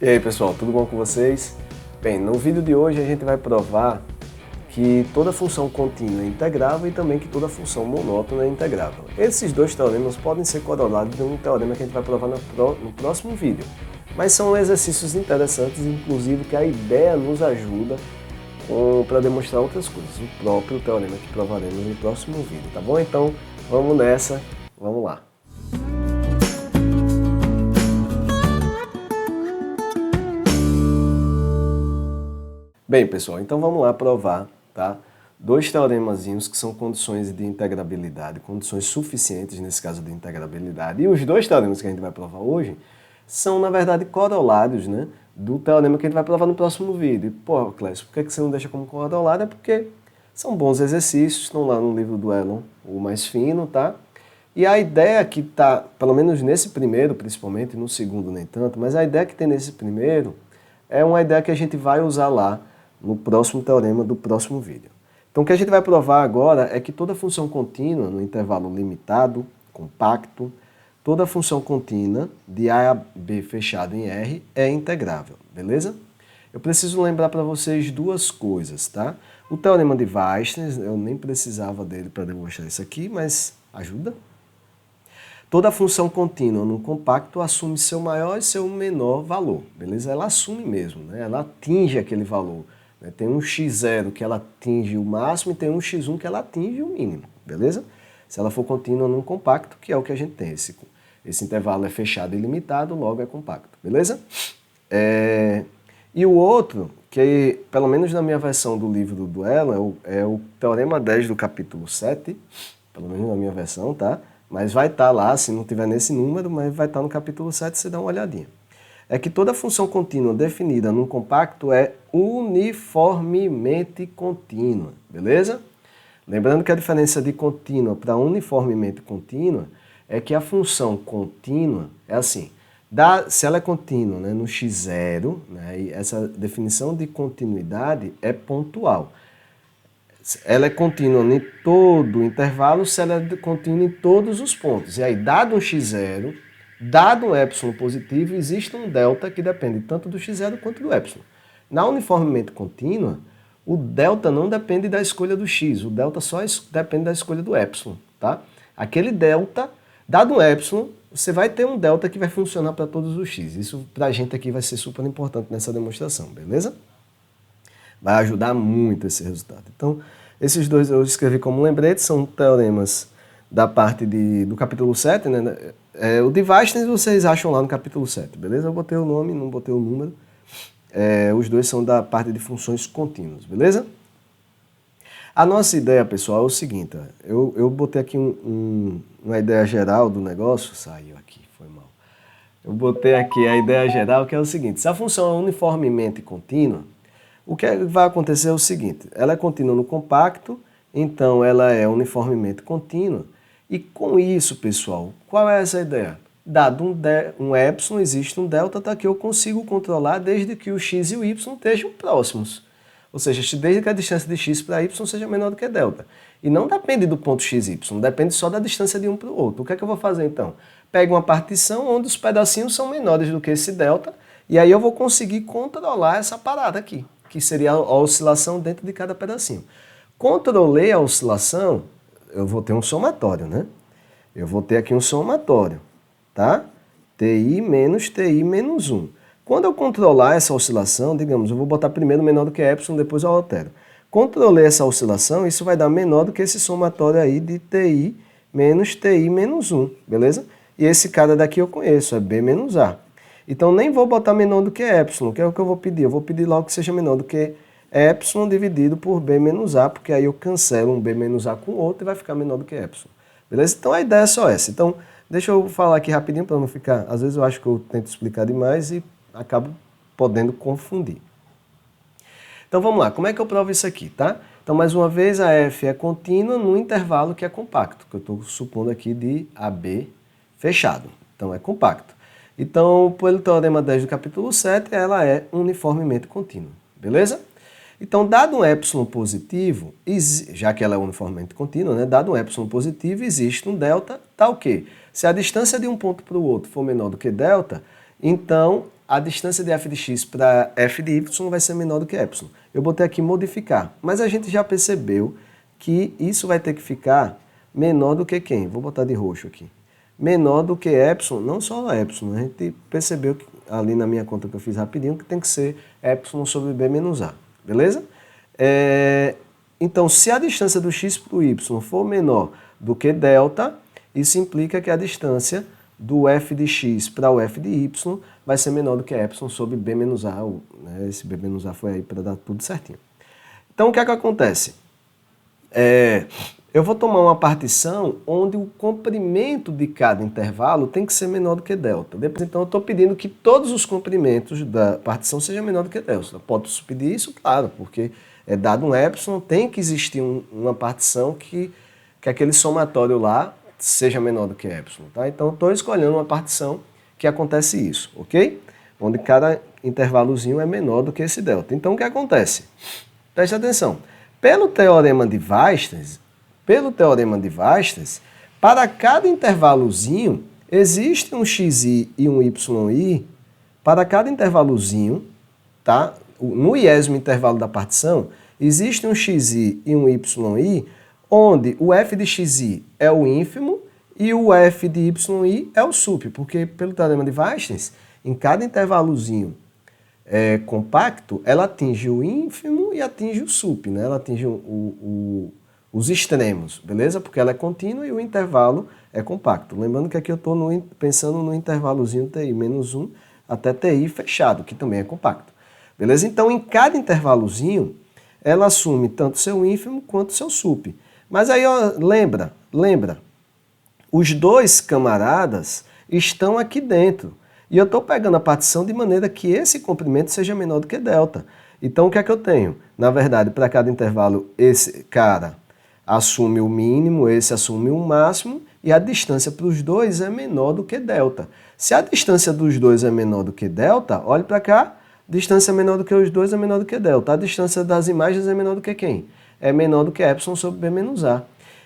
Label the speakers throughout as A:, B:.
A: E aí pessoal, tudo bom com vocês? Bem, no vídeo de hoje a gente vai provar que toda função contínua é integrável e também que toda função monótona é integrável. Esses dois teoremas podem ser corolados de um teorema que a gente vai provar no próximo vídeo. Mas são exercícios interessantes, inclusive que a ideia nos ajuda para demonstrar outras coisas, o próprio teorema que provaremos no próximo vídeo, tá bom? Então vamos nessa, vamos lá. Bem, pessoal, então vamos lá provar, tá? Dois teoremazinhos que são condições de integrabilidade, condições suficientes nesse caso de integrabilidade. E os dois teoremas que a gente vai provar hoje são, na verdade, corolários, né, do teorema que a gente vai provar no próximo vídeo. Pô, Clécio, por que você não deixa como corolário? É porque são bons exercícios, estão lá no livro do Elon, o mais fino, tá? E a ideia que tá, pelo menos nesse primeiro, principalmente, no segundo nem tanto, mas a ideia que tem nesse primeiro é uma ideia que a gente vai usar lá no próximo teorema do próximo vídeo. Então o que a gente vai provar agora é que toda função contínua no intervalo limitado, compacto, toda função contínua de A a B fechado em R é integrável, beleza? Eu preciso lembrar para vocês duas coisas, tá? O teorema de Weierstrass, eu nem precisava dele para demonstrar isso aqui, mas ajuda. Toda função contínua no compacto assume seu maior e seu menor valor, beleza? Ela assume mesmo, né? Ela atinge aquele valor. Tem um x0 que ela atinge o máximo e tem um x1 que ela atinge o mínimo, beleza? Se ela for contínua num compacto, que é o que a gente tem. Esse intervalo é fechado e limitado, logo é compacto, beleza? E o outro, que pelo menos na minha versão do livro do Elon, é o teorema 10 do capítulo 7, pelo menos na minha versão, tá? Mas vai estar lá, se não tiver nesse número, mas vai estar no capítulo 7, você dá uma olhadinha. É que toda função contínua definida num compacto é uniformemente contínua, beleza? Lembrando que a diferença de contínua para uniformemente contínua é que a função contínua é assim, se ela é contínua, né, no x0, né, e essa definição de continuidade é pontual. Ela é contínua em todo o intervalo se ela é contínua em todos os pontos. E aí, dado um x0, dado um epsilon positivo, existe um delta que depende tanto do x0 quanto do epsilon. Na uniformemente contínua, o delta não depende da escolha do x, o delta só depende da escolha do epsilon, tá? Aquele delta, dado um epsilon, você vai ter um delta que vai funcionar para todos os x. Isso pra gente aqui vai ser super importante nessa demonstração, beleza? Vai ajudar muito esse resultado. Então, esses dois eu escrevi como lembrete, são teoremas da parte do capítulo 7, né? O de Weierstrass vocês acham lá no capítulo 7, beleza? Eu botei o nome, não botei o número. Os dois são da parte de funções contínuas, beleza? A nossa ideia, pessoal, é o seguinte. Eu botei aqui uma ideia geral do negócio. Saiu aqui, foi mal. Eu botei aqui a ideia geral, que é o seguinte. Se a função é uniformemente contínua, o que vai acontecer é o seguinte. Ela é contínua no compacto, então ela é uniformemente contínua. E com isso, pessoal, qual é essa ideia? Dado um epsilon, existe um delta, tá, que eu consigo controlar desde que o x e o y estejam próximos. Ou seja, desde que a distância de x para y seja menor do que delta. E não depende do ponto x e y, depende só da distância de um para o outro. O que é que eu vou fazer então? Pego uma partição onde os pedacinhos são menores do que esse delta, e aí eu vou conseguir controlar essa parada aqui, que seria a oscilação dentro de cada pedacinho. Controlei a oscilação, eu vou ter um somatório, né? Eu vou ter aqui um somatório, tá? TI menos TI menos 1. Quando eu controlar essa oscilação, digamos, eu vou botar primeiro menor do que epsilon, depois eu altero. Controlei essa oscilação, isso vai dar menor do que esse somatório aí de TI menos 1, beleza? E esse cara daqui eu conheço, é B menos A. Então nem vou botar menor do que epsilon, que é o que eu vou pedir. Eu vou pedir logo que seja menor do que epsilon dividido por B menos A, porque aí eu cancelo um B menos A com o outro e vai ficar menor do que epsilon. Beleza? Então a ideia é só essa. Então deixa eu falar aqui rapidinho para não ficar... Às vezes eu acho que eu tento explicar demais e acabo podendo confundir. Então vamos lá, como é que eu provo isso aqui, tá? Então mais uma vez a F é contínua num intervalo que é compacto, que eu estou supondo aqui de AB fechado. Então é compacto. Então, pelo teorema 10 do capítulo 7, ela é uniformemente contínua, beleza? Então, dado um epsilon positivo, já que ela é uniformemente contínua, né? Dado um epsilon positivo, existe um delta, tá o quê? Se a distância de um ponto para o outro for menor do que delta, então a distância de f de x para f de y vai ser menor do que epsilon. Eu botei aqui modificar, mas a gente já percebeu que isso vai ter que ficar menor do que quem? Vou botar de roxo aqui. Menor do que epsilon, não só epsilon, a gente percebeu que, ali na minha conta que eu fiz rapidinho, que tem que ser epsilon sobre b menos a, beleza? Então, se a distância do x para o y for menor do que delta, isso implica que a distância do f de x para o f de y vai ser menor do que epsilon sobre b menos a. Né? Esse b menos a foi aí para dar tudo certinho. Então, o que é que acontece? Eu vou tomar uma partição onde o comprimento de cada intervalo tem que ser menor do que delta. Depois, então, eu estou pedindo que todos os comprimentos da partição sejam menor do que delta. Posso pedir isso? Claro, porque dado um epsilon, tem que existir uma partição que aquele somatório lá seja menor do que epsilon. Tá? Então, eu estou escolhendo uma partição que acontece isso, ok? Onde cada intervalozinho é menor do que esse delta. Então, o que acontece? Preste atenção. Pelo teorema de Weierstrass, para cada intervalozinho, existe um xi e um yi. Para cada intervalozinho, tá? No iésimo intervalo da partição, existe um xi e um yi, onde o f de xi é o ínfimo e o f de yi é o sup, porque pelo teorema de Weierstrass, em cada intervalozinho compacto, ela atinge o ínfimo e atinge o sup, né? Ela atinge os extremos, beleza? Porque ela é contínua e o intervalo é compacto. Lembrando que aqui eu estou pensando no intervalozinho TI menos 1 até TI fechado, que também é compacto. Beleza? Então, em cada intervalozinho, ela assume tanto seu ínfimo quanto seu sup. Mas aí, ó, lembra, os dois camaradas estão aqui dentro. E eu estou pegando a partição de maneira que esse comprimento seja menor do que delta. Então, o que é que eu tenho? Na verdade, para cada intervalo, esse cara assume o mínimo, esse assume o máximo, e a distância para os dois é menor do que delta. Se a distância dos dois é menor do que delta, olhe para cá, distância menor do que os dois é menor do que delta. A distância das imagens é menor do que quem? É menor do que epsilon sobre b menos a.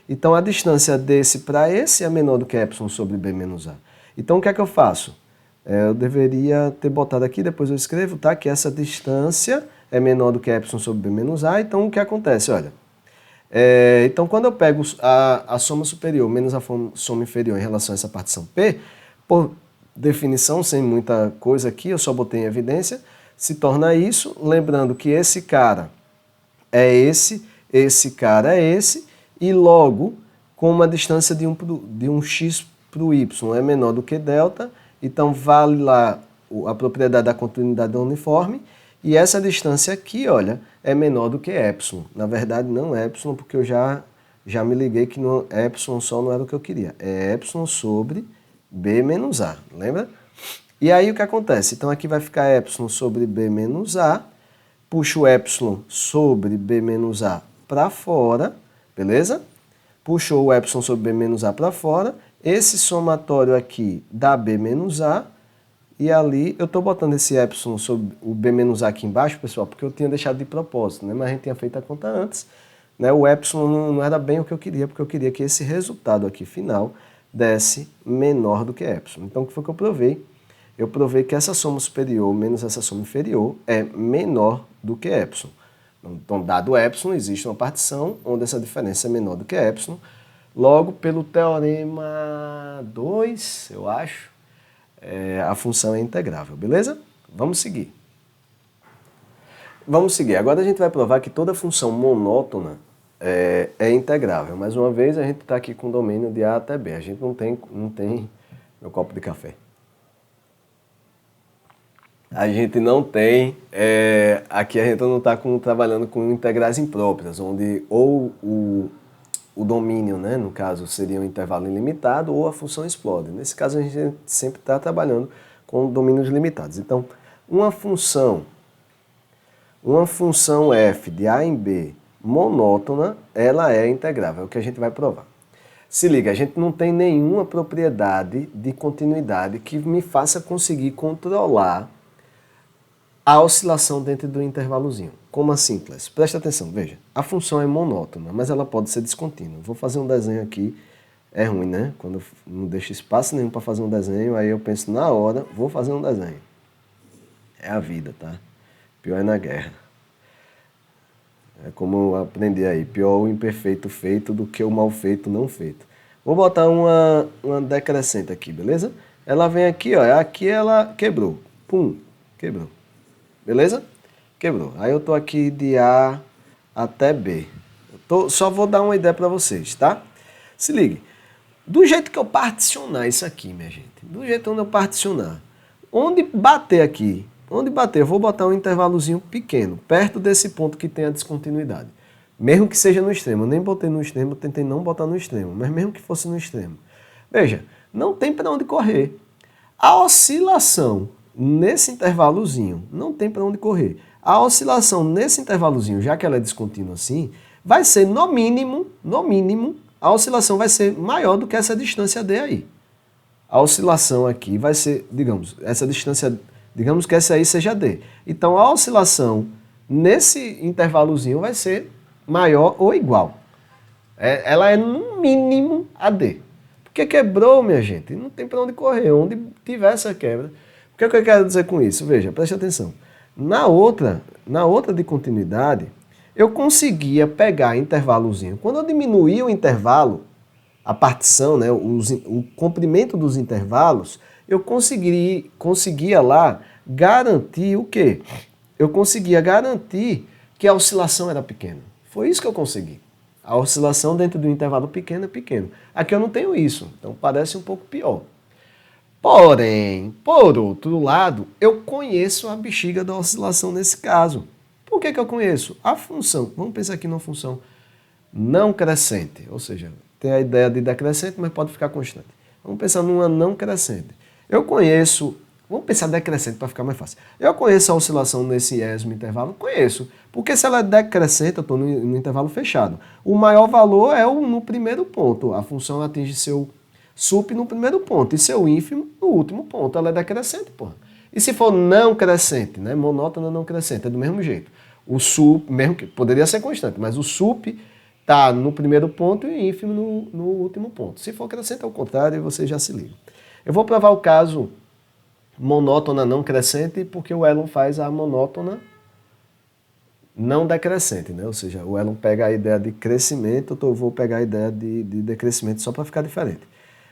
A: Então, a distância desse para esse é menor do que epsilon sobre b menos a. Então, o que é que eu faço? Eu deveria ter botado aqui, depois eu escrevo, tá? Que essa distância é menor do que epsilon sobre b menos a. Então, o que acontece? Olha, então, quando eu pego a soma superior menos a soma inferior em relação a essa partição P, por definição, sem muita coisa aqui, eu só botei em evidência, se torna isso, lembrando que esse cara é esse cara é esse, e logo, como a distância de um x para o y é menor do que delta, então vale lá a propriedade da continuidade uniforme, e essa distância aqui, olha, é menor do que epsilon. Na verdade, não é epsilon, porque eu já me liguei que epsilon só não era o que eu queria. É epsilon sobre b menos a, lembra? E aí o que acontece? Então aqui vai ficar epsilon sobre b menos a, puxo o epsilon sobre b menos a para fora, beleza? Puxou o epsilon sobre b menos a para fora, esse somatório aqui dá b menos a, e ali eu estou botando esse epsilon sobre o b menos a aqui embaixo, pessoal, porque eu tinha deixado de propósito, né? Mas a gente tinha feito a conta antes, né? O epsilon não era bem o que eu queria, porque eu queria que esse resultado aqui final desse menor do que epsilon. Então, o que foi que eu provei? Eu provei que essa soma superior menos essa soma inferior é menor do que epsilon. Então, dado epsilon, existe uma partição onde essa diferença é menor do que epsilon. Logo, pelo teorema 2, eu acho, a função é integrável, beleza? Vamos seguir. Agora a gente vai provar que toda função monótona é integrável. Mais uma vez, a gente está aqui com o domínio de A até B. A gente não tem meu copo de café. A gente não tem, aqui a gente não está trabalhando com integrais impróprias, onde ou o domínio, né, no caso, seria um intervalo ilimitado ou a função explode. Nesse caso, a gente sempre está trabalhando com domínios limitados. Então, uma função f de A em B monótona, ela é integrável, é o que a gente vai provar. Se liga, a gente não tem nenhuma propriedade de continuidade que me faça conseguir controlar a oscilação dentro do intervalozinho. Como assim, Clécio? Presta atenção, veja. A função é monótona, mas ela pode ser descontínua. Vou fazer um desenho aqui. É ruim, né? Quando eu não deixo espaço nenhum para fazer um desenho, aí eu penso na hora, vou fazer um desenho. É a vida, tá? Pior é na guerra. É como eu aprendi aí, pior o imperfeito feito do que o mal feito não feito. Vou botar uma decrescente aqui, beleza? Ela vem aqui, ó, aqui ela quebrou. Pum, quebrou. Beleza? Quebrou. Aí eu tô aqui de A até B. Só vou dar uma ideia para vocês, tá? Se ligue. Do jeito que eu particionar isso aqui, minha gente, do jeito onde eu particionar, onde bater aqui, onde bater, eu vou botar um intervalozinho pequeno, perto desse ponto que tem a descontinuidade. Mesmo que seja no extremo, eu nem botei no extremo, eu tentei não botar no extremo, mas mesmo que fosse no extremo. Veja, não tem para onde correr. A oscilação nesse intervalozinho não tem para onde correr. A oscilação nesse intervalozinho, já que ela é descontínua assim, vai ser no mínimo, a oscilação vai ser maior do que essa distância D aí. A oscilação aqui vai ser, digamos, essa distância, digamos que essa aí seja D. Então a oscilação nesse intervalozinho vai ser maior ou igual. Ela é no mínimo a D. Porque quebrou, minha gente, não tem para onde correr, onde tiver essa quebra. O que é que eu quero dizer com isso? Veja, preste atenção. Na outra de continuidade, eu conseguia pegar intervalozinho. Quando eu diminuía o intervalo, a partição, né, o comprimento dos intervalos, eu conseguia lá garantir o quê? Eu conseguia garantir que a oscilação era pequena. Foi isso que eu consegui. A oscilação dentro do intervalo pequeno é pequeno. Aqui eu não tenho isso, então parece um pouco pior. Porém, por outro lado, eu conheço a bexiga da oscilação nesse caso. Por que eu conheço? A função, vamos pensar aqui numa função não crescente, ou seja, tem a ideia de decrescente, mas pode ficar constante. Vamos pensar numa não crescente. Eu conheço, vamos pensar decrescente para ficar mais fácil. Eu conheço a oscilação nesse mesmo intervalo? Conheço. Porque se ela é decrescente, eu estou no intervalo fechado. O maior valor é no primeiro ponto. A função atinge seu sup no primeiro ponto e seu ínfimo no último ponto. Ela é decrescente, porra. E se for não crescente, né? Monótona não crescente, é do mesmo jeito. O sup, mesmo que poderia ser constante, mas o sup está no primeiro ponto e o ínfimo no último ponto. Se for crescente, é o contrário, você já se liga. Eu vou provar o caso monótona não crescente porque o Elon faz a monótona não decrescente, né? Ou seja, o Elon pega a ideia de crescimento, eu vou pegar a ideia de decrescimento só para ficar diferente.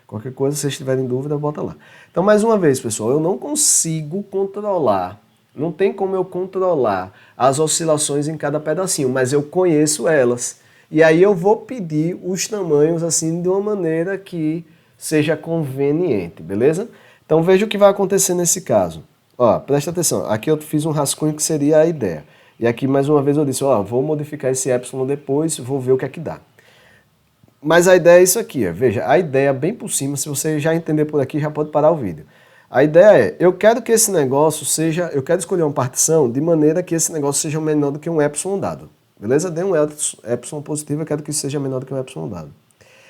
A: Qualquer coisa, se vocês tiverem dúvida, bota lá. Então, mais uma vez, pessoal, eu não consigo controlar, não tem como eu controlar as oscilações em cada pedacinho, mas eu conheço elas. E aí eu vou pedir os tamanhos assim de uma maneira que seja conveniente, beleza? Então veja o que vai acontecer nesse caso. Ó, presta atenção, aqui eu fiz um rascunho que seria a ideia. E aqui mais uma vez eu disse, ó, vou modificar esse epsilon depois, vou ver o que é que dá. Mas a ideia é isso aqui, veja, a ideia bem por cima, se você já entender por aqui, já pode parar o vídeo. A ideia é, eu quero que esse negócio seja, eu quero escolher uma partição de maneira que esse negócio seja menor do que um epsilon dado. Beleza? Dê um epsilon positivo, eu quero que seja menor do que um epsilon dado.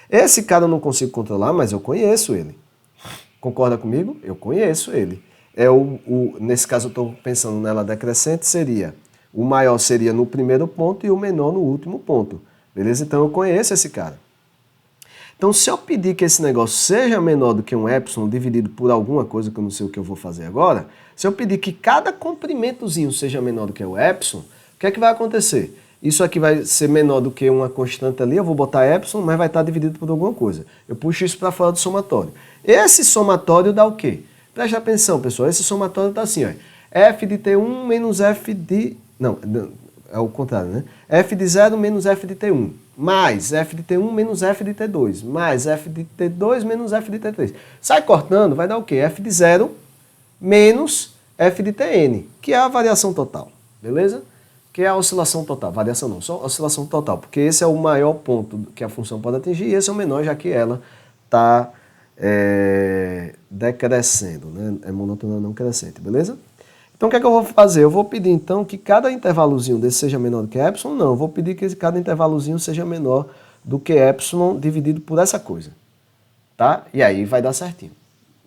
A: Esse cara eu não consigo controlar, mas eu conheço ele. Concorda comigo? Eu conheço ele. Nesse caso eu estou pensando nela decrescente, seria, o maior seria no primeiro ponto e o menor no último ponto. Beleza? Então eu conheço esse cara. Então, se eu pedir que esse negócio seja menor do que um epsilon dividido por alguma coisa, que eu não sei o que eu vou fazer agora, se eu pedir que cada comprimentozinho seja menor do que o epsilon, o que é que vai acontecer? Isso aqui vai ser menor do que uma constante ali, eu vou botar epsilon, mas vai estar dividido por alguma coisa. Eu puxo isso para fora do somatório. Esse somatório dá o quê? Preste atenção, pessoal, esse somatório está assim, ó, f de t1 menos f de... Não, é o contrário, né? F de 0 menos f de t1, mais f de t1 menos f de t2, mais f de t2 menos f de t3. Sai cortando, vai dar o quê? F de 0 menos f de tn, que é a variação total, beleza? Que é a oscilação total, variação não, só oscilação total, porque esse é o maior ponto que a função pode atingir e esse é o menor, já que ela está decrescendo, né? É monótona não crescente, beleza? Então, o que é que eu vou fazer? Eu vou pedir, então, que cada intervalozinho desse seja menor do que epsilon? Não, eu vou pedir que cada intervalozinho seja menor do que epsilon dividido por essa coisa. Tá? E aí vai dar certinho.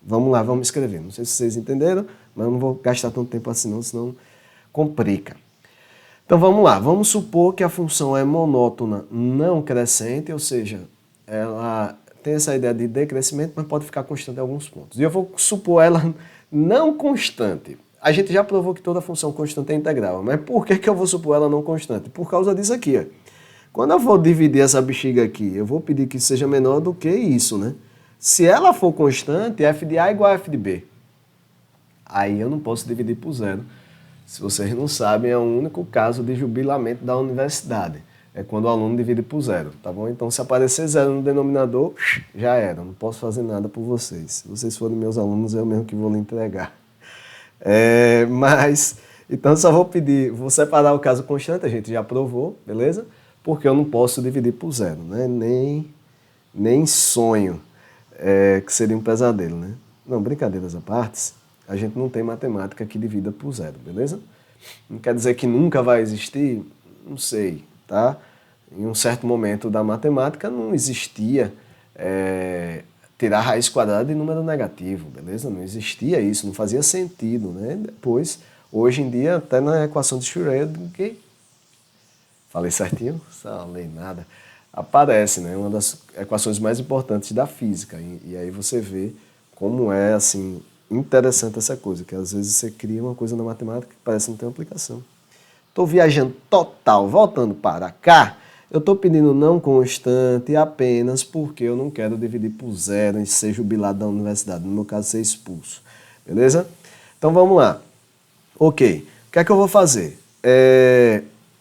A: Vamos lá, vamos escrever. Não sei se vocês entenderam, mas eu não vou gastar tanto tempo assim não, senão complica. Então, vamos lá. Vamos supor que a função é monótona não crescente, ou seja, ela tem essa ideia de decrescimento, mas pode ficar constante em alguns pontos. E eu vou supor ela não constante. A gente já provou que toda função constante é integrável, mas por que eu vou supor ela não constante? Por causa disso aqui, ó. Quando eu vou dividir essa bexiga aqui, eu vou pedir que seja menor do que isso, né? Se ela for constante, f de A é igual a f de B. Aí eu não posso dividir por zero. Se vocês não sabem, é o único caso de jubilamento da universidade. É quando o aluno divide por zero, tá bom? Então, se aparecer zero no denominador, já era. Não posso fazer nada por vocês. Se vocês forem meus alunos, eu mesmo que vou lhe entregar. Então, só vou pedir, vou separar o caso constante, a gente já provou, beleza? Porque eu não posso dividir por zero, né? Nem sonho, que seria um pesadelo, né? Não, brincadeiras à parte, a gente não tem matemática que divida por zero, beleza? Não quer dizer que nunca vai existir, não sei, tá? Em um certo momento da matemática não existia tirar raiz quadrada de número negativo, beleza? Não existia isso, não fazia sentido, né? Depois, hoje em dia, até na equação de Schrödinger, falei certinho? Falei nada. Aparece, né? Uma das equações mais importantes da física. E aí você vê como é, assim, interessante essa coisa, que às vezes você cria uma coisa na matemática que parece não ter uma aplicação. Estou viajando total, voltando para cá, eu estou pedindo não constante apenas porque eu não quero dividir por zero e ser jubilado da universidade, no meu caso ser expulso, beleza? Então vamos lá. Ok, o que é que eu vou fazer?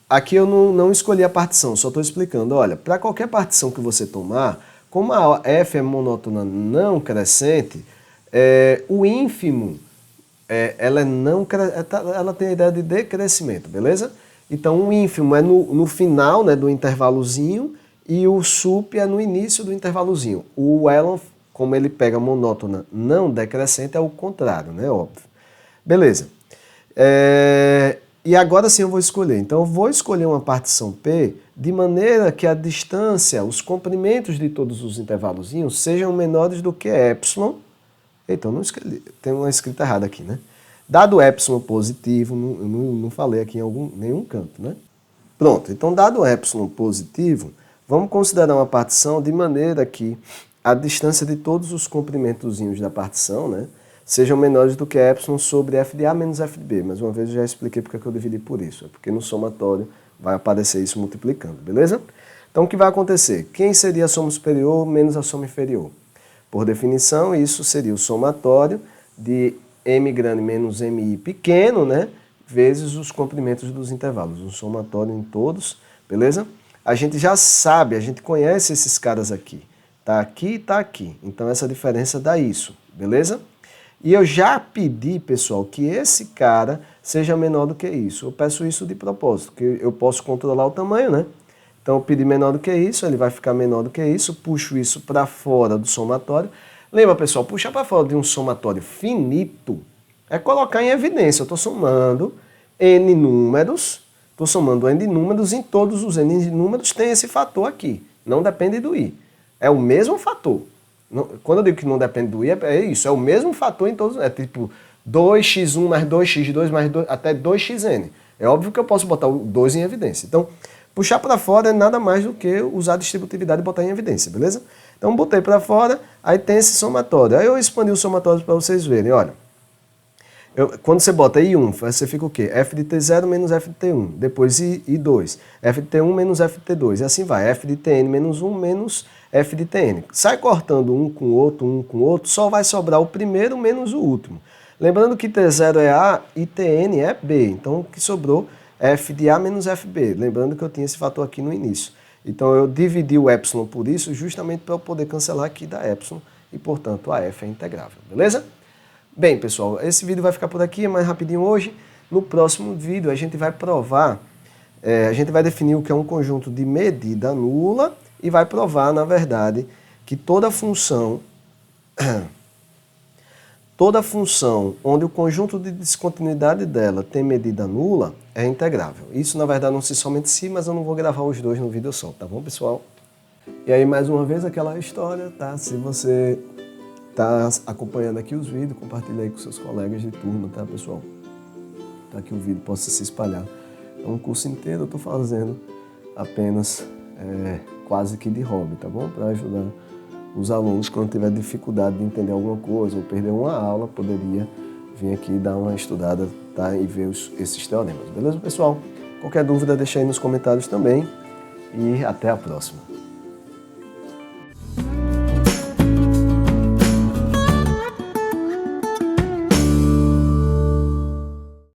A: Aqui eu não escolhi a partição, só estou explicando. Olha, para qualquer partição que você tomar, como a f é monótona não crescente, o ínfimo ela tem a ideia de decrescimento, beleza? Então o ínfimo é no final, né, do intervalozinho e o sup é no início do intervalozinho. O Elon, como ele pega monótona não decrescente, é o contrário, né? Óbvio. Beleza. E agora sim eu vou escolher. Então eu vou escolher uma partição P de maneira que a distância, os comprimentos de todos os intervalozinhos sejam menores do que epsilon. Então não escolhi, tem uma escrita errada aqui, né? Dado epsilon positivo, eu não falei aqui em nenhum canto, né? Pronto, então dado epsilon positivo, vamos considerar uma partição de maneira que a distância de todos os comprimentozinhos da partição, né, sejam menores do que epsilon sobre f de A menos f de B. Mais uma vez eu já expliquei porque eu dividi por isso. É porque no somatório vai aparecer isso multiplicando, beleza? Então o que vai acontecer? Quem seria a soma superior menos a soma inferior? Por definição, isso seria o somatório de m grande menos mi pequeno, né, vezes os comprimentos dos intervalos. Um somatório em todos, beleza? A gente já sabe, a gente conhece esses caras aqui. Tá aqui e tá aqui. Então essa diferença dá isso, beleza? E eu já pedi, pessoal, que esse cara seja menor do que isso. Eu peço isso de propósito, porque eu posso controlar o tamanho, né? Então eu pedi menor do que isso, ele vai ficar menor do que isso, puxo isso para fora do somatório. Lembra, pessoal, puxar para fora de um somatório finito é colocar em evidência. Eu estou somando n números, em todos os n números tem esse fator aqui. Não depende do i. É o mesmo fator. Quando eu digo que não depende do i, é isso. É o mesmo fator em todos. É tipo 2x1 mais 2x2 mais 2, até 2xn. É óbvio que eu posso botar o 2 em evidência. Então, puxar para fora é nada mais do que usar a distributividade e botar em evidência, beleza? Então, botei para fora, aí tem esse somatório. Aí eu expandi o somatório para vocês verem, olha. Quando você bota I1, você fica o quê? F de T0 menos F de T1. Depois I2, F de T1 menos F de T2. E assim vai, F de Tn menos 1 menos F de Tn. Sai cortando um com o outro, só vai sobrar o primeiro menos o último. Lembrando que T0 é A e Tn é B. Então, o que sobrou é F de A menos FB. Lembrando que eu tinha esse fator aqui no início. Então, eu dividi o epsilon por isso, justamente para eu poder cancelar aqui da epsilon. E, portanto, a F é integrável. Beleza? Bem, pessoal, esse vídeo vai ficar por aqui, é mais rapidinho hoje. No próximo vídeo a gente vai provar, a gente vai definir o que é um conjunto de medida nula e vai provar, na verdade, que toda função onde o conjunto de descontinuidade dela tem medida nula é integrável. Isso, na verdade, não se somente si, mas eu não vou gravar os dois no vídeo só, tá bom, pessoal? E aí, mais uma vez, aquela história, tá? Se você tá acompanhando aqui os vídeos, compartilha aí com seus colegas de turma, tá, pessoal? Para que o vídeo possa se espalhar. É um curso inteiro, eu estou fazendo apenas quase que de hobby, tá bom? Para ajudar os alunos quando tiver dificuldade de entender alguma coisa ou perder uma aula, poderia vir aqui dar uma estudada, tá? E ver esses teoremas, beleza, pessoal? Qualquer dúvida, deixa aí nos comentários também e até a próxima.